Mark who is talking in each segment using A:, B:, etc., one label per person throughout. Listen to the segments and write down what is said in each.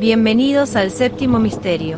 A: Bienvenidos al séptimo misterio.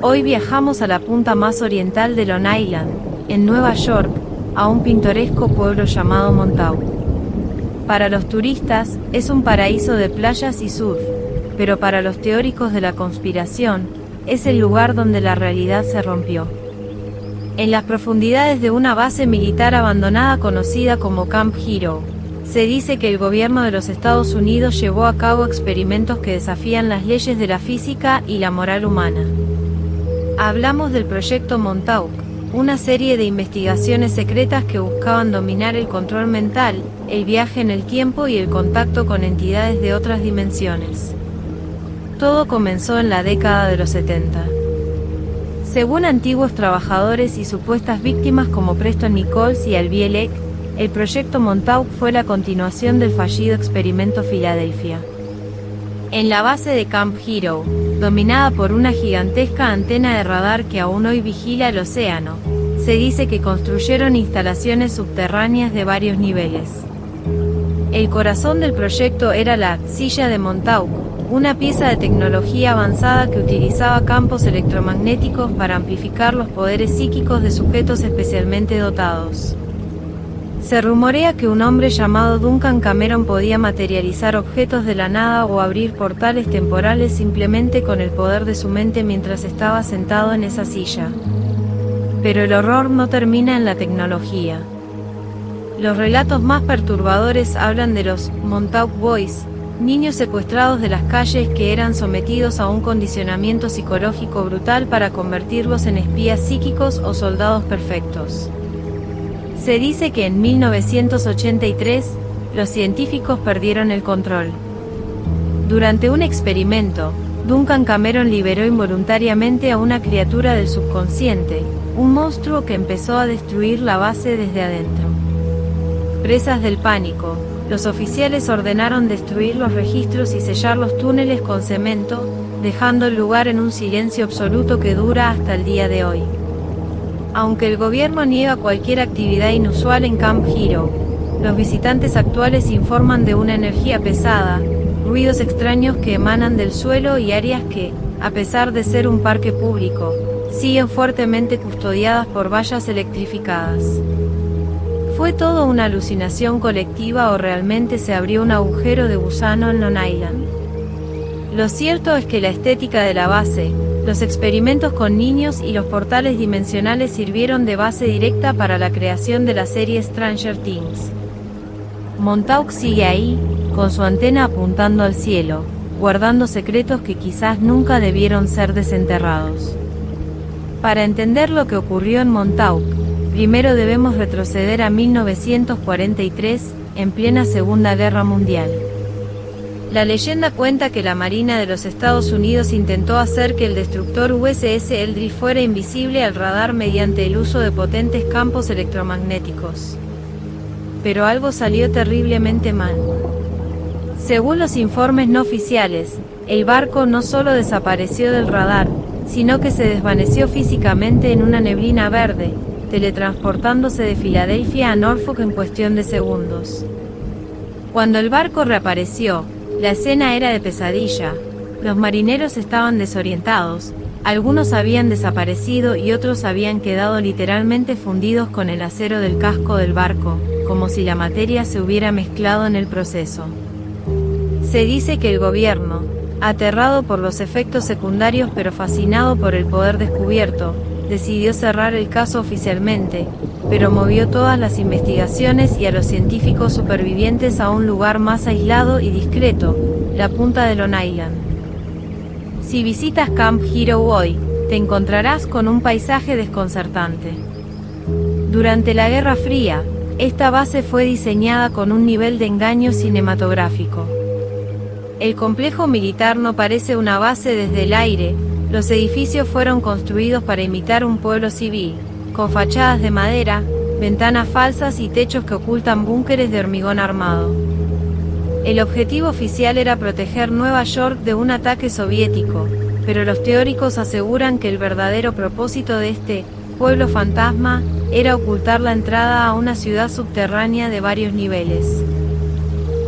A: Hoy viajamos a la punta más oriental de Long Island, en Nueva York, a un pintoresco pueblo llamado Montauk. Para los turistas, es un paraíso de playas y surf, pero para los teóricos de la conspiración, es el lugar donde la realidad se rompió. En las profundidades de una base militar abandonada conocida como Camp Hero, se dice que el gobierno de los Estados Unidos llevó a cabo experimentos que desafían las leyes de la física y la moral humana. Hablamos del Proyecto Montauk, una serie de investigaciones secretas que buscaban dominar el control mental, el viaje en el tiempo y el contacto con entidades de otras dimensiones. Todo comenzó en la década de los 70. Según antiguos trabajadores y supuestas víctimas como Preston Nichols y Al Bielek, el Proyecto Montauk fue la continuación del fallido Experimento Filadelfia. En la base de Camp Hero, dominada por una gigantesca antena de radar que aún hoy vigila el océano, se dice que construyeron instalaciones subterráneas de varios niveles. El corazón del proyecto era la Silla de Montauk, una pieza de tecnología avanzada que utilizaba campos electromagnéticos para amplificar los poderes psíquicos de sujetos especialmente dotados. Se rumorea que un hombre llamado Duncan Cameron podía materializar objetos de la nada o abrir portales temporales simplemente con el poder de su mente mientras estaba sentado en esa silla. Pero el horror no termina en la tecnología. Los relatos más perturbadores hablan de los Montauk Boys, niños secuestrados de las calles que eran sometidos a un condicionamiento psicológico brutal para convertirlos en espías psíquicos o soldados perfectos. Se dice que en 1983, los científicos perdieron el control. Durante un experimento, Duncan Cameron liberó involuntariamente a una criatura del subconsciente, un monstruo que empezó a destruir la base desde adentro. Presas del pánico, los oficiales ordenaron destruir los registros y sellar los túneles con cemento, dejando el lugar en un silencio absoluto que dura hasta el día de hoy. Aunque el gobierno niega cualquier actividad inusual en Camp Hero, los visitantes actuales informan de una energía pesada, ruidos extraños que emanan del suelo y áreas que, a pesar de ser un parque público, siguen fuertemente custodiadas por vallas electrificadas. ¿Fue todo una alucinación colectiva o realmente se abrió un agujero de gusano en Long Island? Lo cierto es que la estética de la base, los experimentos con niños y los portales dimensionales sirvieron de base directa para la creación de la serie Stranger Things. Montauk sigue ahí, con su antena apuntando al cielo, guardando secretos que quizás nunca debieron ser desenterrados. Para entender lo que ocurrió en Montauk, primero debemos retroceder a 1943, en plena Segunda Guerra Mundial. La leyenda cuenta que la Marina de los Estados Unidos intentó hacer que el destructor USS Eldridge fuera invisible al radar mediante el uso de potentes campos electromagnéticos. Pero algo salió terriblemente mal. Según los informes no oficiales, el barco no solo desapareció del radar, sino que se desvaneció físicamente en una neblina verde, teletransportándose de Filadelfia a Norfolk en cuestión de segundos. Cuando el barco reapareció, la escena era de pesadilla. Los marineros estaban desorientados, algunos habían desaparecido y otros habían quedado literalmente fundidos con el acero del casco del barco, como si la materia se hubiera mezclado en el proceso. Se dice que el gobierno, aterrado por los efectos secundarios pero fascinado por el poder descubierto, decidió cerrar el caso oficialmente, pero movió todas las investigaciones y a los científicos supervivientes a un lugar más aislado y discreto, la punta de Long Island. Si visitas Camp Hero hoy, te encontrarás con un paisaje desconcertante. Durante la Guerra Fría, esta base fue diseñada con un nivel de engaño cinematográfico. El complejo militar no parece una base desde el aire. Los edificios fueron construidos para imitar un pueblo civil, con fachadas de madera, ventanas falsas y techos que ocultan búnkeres de hormigón armado. El objetivo oficial era proteger Nueva York de un ataque soviético, pero los teóricos aseguran que el verdadero propósito de este pueblo fantasma era ocultar la entrada a una ciudad subterránea de varios niveles.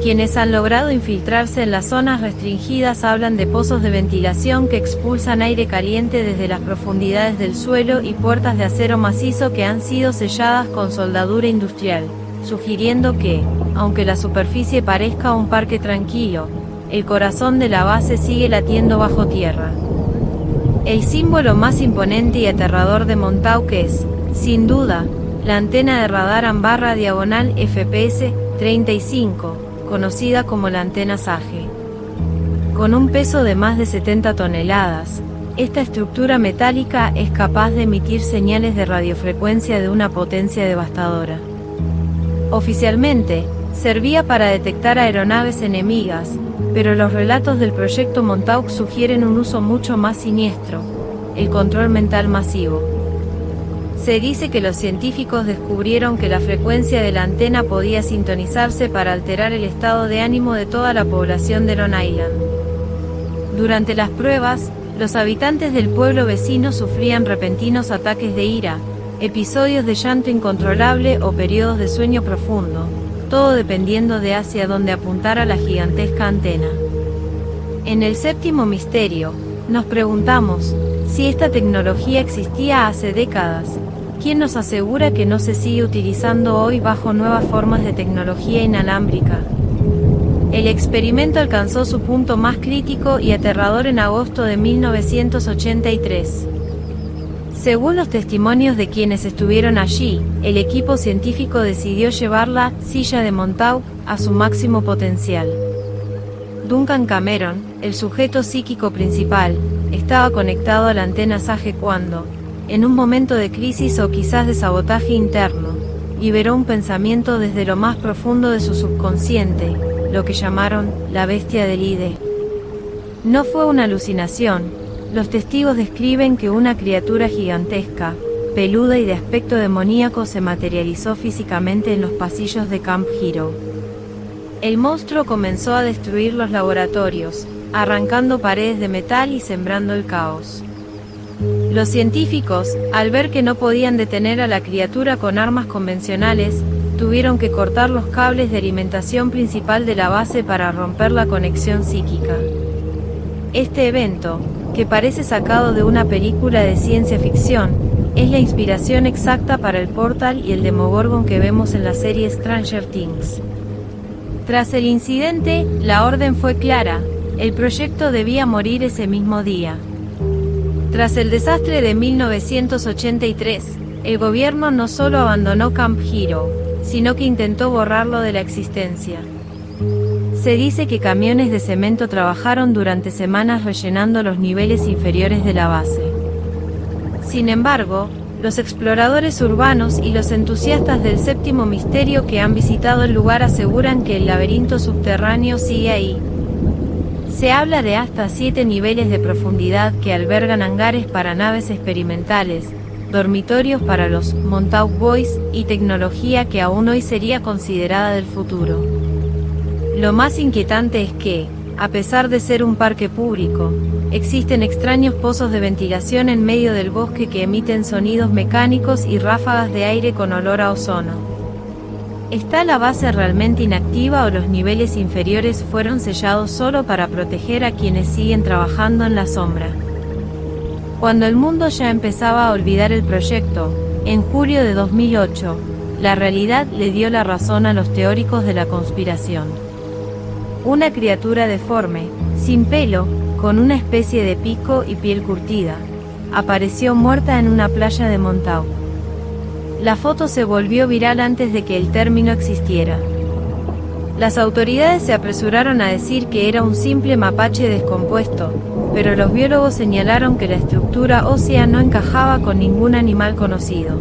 A: Quienes han logrado infiltrarse en las zonas restringidas hablan de pozos de ventilación que expulsan aire caliente desde las profundidades del suelo y puertas de acero macizo que han sido selladas con soldadura industrial, sugiriendo que, aunque la superficie parezca un parque tranquilo, el corazón de la base sigue latiendo bajo tierra. El símbolo más imponente y aterrador de Montauk es, sin duda, la antena de radar Ambarra diagonal FPS 35, conocida como la antena Sage. Con un peso de más de 70 toneladas, esta estructura metálica es capaz de emitir señales de radiofrecuencia de una potencia devastadora. Oficialmente, servía para detectar aeronaves enemigas, pero los relatos del proyecto Montauk sugieren un uso mucho más siniestro: el control mental masivo. Se dice que los científicos descubrieron que la frecuencia de la antena podía sintonizarse para alterar el estado de ánimo de toda la población de Long Island. Durante las pruebas, los habitantes del pueblo vecino sufrían repentinos ataques de ira, episodios de llanto incontrolable o periodos de sueño profundo, todo dependiendo de hacia dónde apuntara la gigantesca antena. En el séptimo misterio, nos preguntamos, si esta tecnología existía hace décadas, ¿quién nos asegura que no se sigue utilizando hoy bajo nuevas formas de tecnología inalámbrica? El experimento alcanzó su punto más crítico y aterrador en agosto de 1983. Según los testimonios de quienes estuvieron allí, el equipo científico decidió llevar la silla de Montauk a su máximo potencial. Duncan Cameron, el sujeto psíquico principal, estaba conectado a la antena Sage cuando, en un momento de crisis o quizás de sabotaje interno, liberó un pensamiento desde lo más profundo de su subconsciente, lo que llamaron la bestia del ID. No fue una alucinación. Los testigos describen que una criatura gigantesca, peluda y de aspecto demoníaco se materializó físicamente en los pasillos de Camp Hero. El monstruo comenzó a destruir los laboratorios, arrancando paredes de metal y sembrando el caos. Los científicos, al ver que no podían detener a la criatura con armas convencionales, tuvieron que cortar los cables de alimentación principal de la base para romper la conexión psíquica. Este evento, que parece sacado de una película de ciencia ficción, es la inspiración exacta para el portal y el Demogorgon que vemos en la serie Stranger Things. Tras el incidente, la orden fue clara: el proyecto debía morir ese mismo día. Tras el desastre de 1983, el gobierno no solo abandonó Camp Hero, sino que intentó borrarlo de la existencia. Se dice que camiones de cemento trabajaron durante semanas rellenando los niveles inferiores de la base. Sin embargo, los exploradores urbanos y los entusiastas del séptimo misterio que han visitado el lugar aseguran que el laberinto subterráneo sigue ahí. Se habla de hasta 7 niveles de profundidad que albergan hangares para naves experimentales, dormitorios para los Montauk Boys y tecnología que aún hoy sería considerada del futuro. Lo más inquietante es que, a pesar de ser un parque público, existen extraños pozos de ventilación en medio del bosque que emiten sonidos mecánicos y ráfagas de aire con olor a ozono. ¿Está la base realmente inactiva o los niveles inferiores fueron sellados solo para proteger a quienes siguen trabajando en la sombra? Cuando el mundo ya empezaba a olvidar el proyecto, en julio de 2008, la realidad le dio la razón a los teóricos de la conspiración. Una criatura deforme, sin pelo, con una especie de pico y piel curtida, apareció muerta en una playa de Montauk. La foto se volvió viral antes de que el término existiera. Las autoridades se apresuraron a decir que era un simple mapache descompuesto, pero los biólogos señalaron que la estructura ósea no encajaba con ningún animal conocido.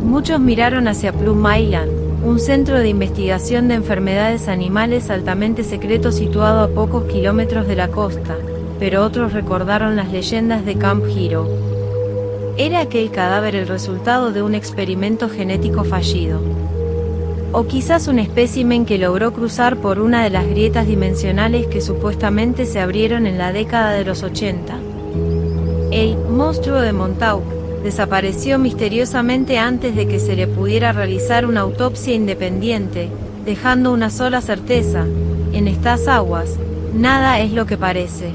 A: Muchos miraron hacia Plum Island, un centro de investigación de enfermedades animales altamente secreto situado a pocos kilómetros de la costa, pero otros recordaron las leyendas de Camp Hero. ¿Era aquel cadáver el resultado de un experimento genético fallido? O quizás un espécimen que logró cruzar por una de las grietas dimensionales que supuestamente se abrieron en la década de los 80. El monstruo de Montauk desapareció misteriosamente antes de que se le pudiera realizar una autopsia independiente, dejando una sola certeza: en estas aguas, nada es lo que parece.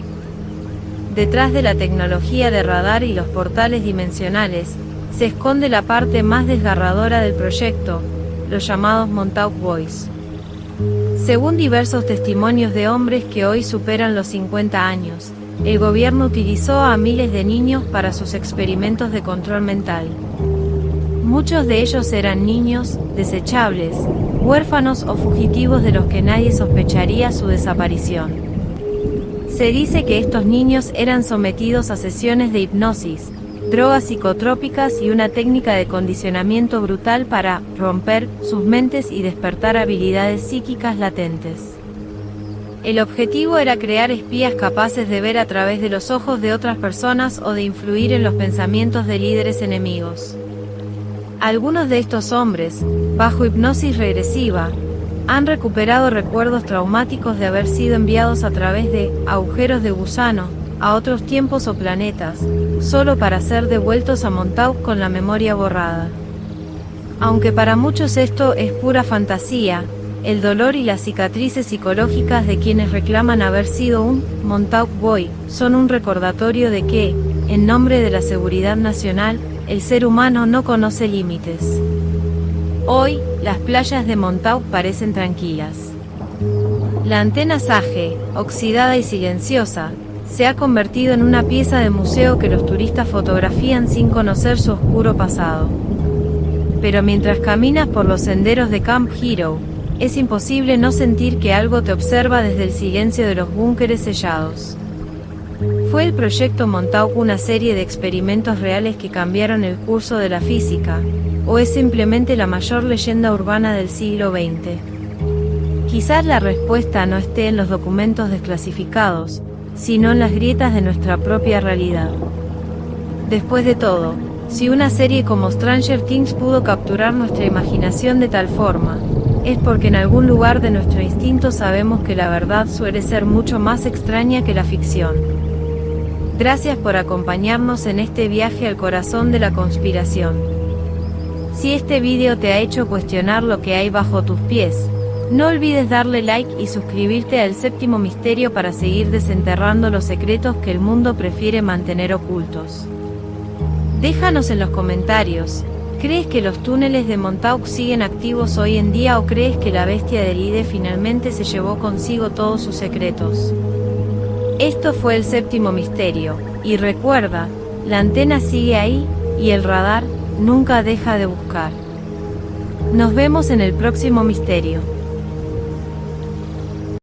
A: Detrás de la tecnología de radar y los portales dimensionales, se esconde la parte más desgarradora del proyecto, los llamados Montauk Boys. Según diversos testimonios de hombres que hoy superan los 50 años, el gobierno utilizó a miles de niños para sus experimentos de control mental. Muchos de ellos eran niños, desechables, huérfanos o fugitivos de los que nadie sospecharía su desaparición. Se dice que estos niños eran sometidos a sesiones de hipnosis, drogas psicotrópicas y una técnica de condicionamiento brutal para romper sus mentes y despertar habilidades psíquicas latentes. El objetivo era crear espías capaces de ver a través de los ojos de otras personas o de influir en los pensamientos de líderes enemigos. Algunos de estos hombres, bajo hipnosis regresiva, han recuperado recuerdos traumáticos de haber sido enviados a través de agujeros de gusano a otros tiempos o planetas, solo para ser devueltos a Montauk con la memoria borrada. Aunque para muchos esto es pura fantasía, el dolor y las cicatrices psicológicas de quienes reclaman haber sido un Montauk Boy son un recordatorio de que, en nombre de la seguridad nacional, el ser humano no conoce límites. Hoy, las playas de Montauk parecen tranquilas. La antena Sage, oxidada y silenciosa, se ha convertido en una pieza de museo que los turistas fotografían sin conocer su oscuro pasado. Pero mientras caminas por los senderos de Camp Hero, es imposible no sentir que algo te observa desde el silencio de los búnkeres sellados. ¿Fue el proyecto Montauk una serie de experimentos reales que cambiaron el curso de la física, o es simplemente la mayor leyenda urbana del siglo XX? Quizás la respuesta no esté en los documentos desclasificados, sino en las grietas de nuestra propia realidad. Después de todo, si una serie como Stranger Things pudo capturar nuestra imaginación de tal forma, es porque en algún lugar de nuestro instinto sabemos que la verdad suele ser mucho más extraña que la ficción. Gracias por acompañarnos en este viaje al corazón de la conspiración. Si este video te ha hecho cuestionar lo que hay bajo tus pies, no olvides darle like y suscribirte al Séptimo Misterio para seguir desenterrando los secretos que el mundo prefiere mantener ocultos. Déjanos en los comentarios, ¿crees que los túneles de Montauk siguen activos hoy en día o crees que la bestia del Ide finalmente se llevó consigo todos sus secretos? Esto fue el Séptimo Misterio, y recuerda, la antena sigue ahí, y el radar nunca deja de buscar. Nos vemos en el próximo misterio.